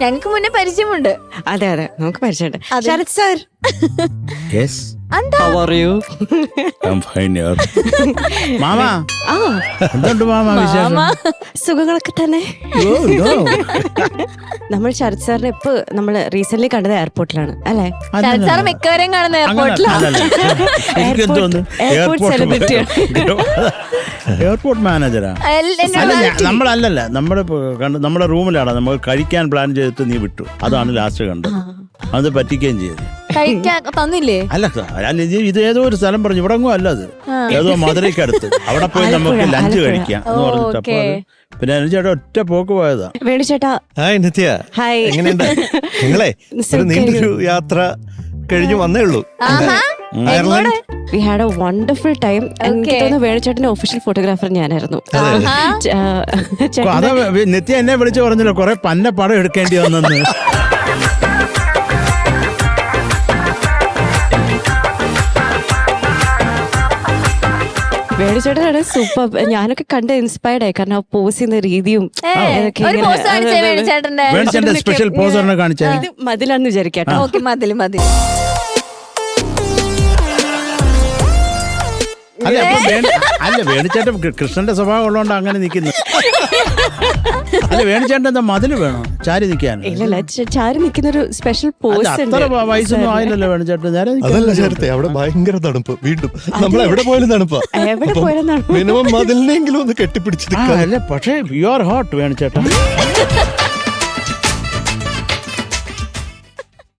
ഞങ്ങൾക്ക് മുന്നേ പരിചയമുണ്ട്. അതെ അതെ നമുക്ക് പരിചയമുണ്ട്. Sarath sir, Yes, how are you? I'm fine here. മാമാ ആ എന്തുണ്ട് മാമാ വിശേഷം? സുഖങ്ങളൊക്കെ തന്നെ. ഓ, no. നമ്മൾ ശരത് സാറിനെ ഇപ്പൊ നമ്മള് റീസെന്റ് കണ്ടത് എയർപോർട്ടിലാണ് അല്ലെ? ശരത് സാറ് മിക്കവരെയും കാണുന്ന എയർപോർട്ടിലാണ്. എനിക്ക് തോന്നുന്നു എയർപോർട്ട് സെലിബ്രിറ്റി. എയർപോർട്ട് മാനേജരാ. നമ്മളല്ലല്ല, നമ്മുടെ റൂമിലാണ് നമ്മൾ കഴിക്കാൻ പ്ലാൻ ചെയ്തിട്ട് നീ വിട്ടു. അതാണ് ലാസ്റ്റ് കണ്ടത്. അത് പറ്റിക്കുകയും ചെയ്തു. കഴിക്കാൻ തന്നില്ലേ? അല്ല ഇത് ഏതോ ഒരു സ്ഥലം പറഞ്ഞു, ഇവിടെ അല്ല, അത് ഏതോ മധുരയ്ക്ക് അടുത്ത്. അവിടെ പോയി നമുക്ക് ലഞ്ച് കഴിക്കാം എന്ന് പറഞ്ഞിട്ട് അപ്പൊ പിന്നെ ചേട്ടാ ഒറ്റ പോക്ക് പോയതാ. വേണു ചേട്ടാ ഹായ് നിത്യ, ഹായ്. എങ്ങനെയുണ്ട് നിങ്ങളെ? ഒരു നീണ്ടൊരു യാത്ര കഴിഞ്ഞു വന്നേ ഉള്ളൂ. Ireland. We had a wonderful time. എനിക്ക് തോന്നുന്നു വേണുചേട്ടന്റെ ഒഫീഷ്യൽ ഫോട്ടോഗ്രാഫർ ഞാനായിരുന്നു. അതാ നിത്യ എന്നെ വിളിച്ചു പറഞ്ഞല്ലോ കുറെ പന്ന പടം എടുക്കേണ്ടി വന്നെന്ന്. വേണുചേട്ടനാണ് സൂപ്പർ. ഞാനൊക്കെ കണ്ട് ഇൻസ്പയർഡ് ആയി, കാരണം ആ പോസ് ചെയ്യുന്ന രീതിയും സ്പെഷ്യൽ പോസറിനെ കാണിച്ച ഇത് മതിലാന്ന് വിചാരിക്കാട്ടോ. ഓക്കെ, മതില് മതി. അല്ല വേണിച്ചേട്ടൻ കൃഷ്ണന്റെ സ്വഭാവം ഉള്ളതുകൊണ്ട് അങ്ങനെ നിൽക്കുന്നു. അല്ല വേണിച്ചേട്ടൻ എന്താ മതില് വേണോ ചാരി നിൽക്കാൻ? ഇല്ലല്ല, ചാരി നിൽക്കുന്ന ഒരു സ്പെഷ്യൽ പോസ്. അത്ര വയസ്സൊന്നും ആയില്ലല്ലോ വേണിച്ചേട്ടൻ. അതല്ല ചേർത്തെ, അവിടെ ഭയങ്കര തണുപ്പ്. വീണ്ടും നമ്മൾ എവിടെ പോയാലും തണുപ്പാ. എവിടെ പോയാലും മിനിമം മതിലിനെങ്കിലും ഒന്ന് കെട്ടിപ്പിടിച്ചിട്ട്. പക്ഷേ യു ആർ ഹോട്ട് വേണിച്ചേട്ടൻ.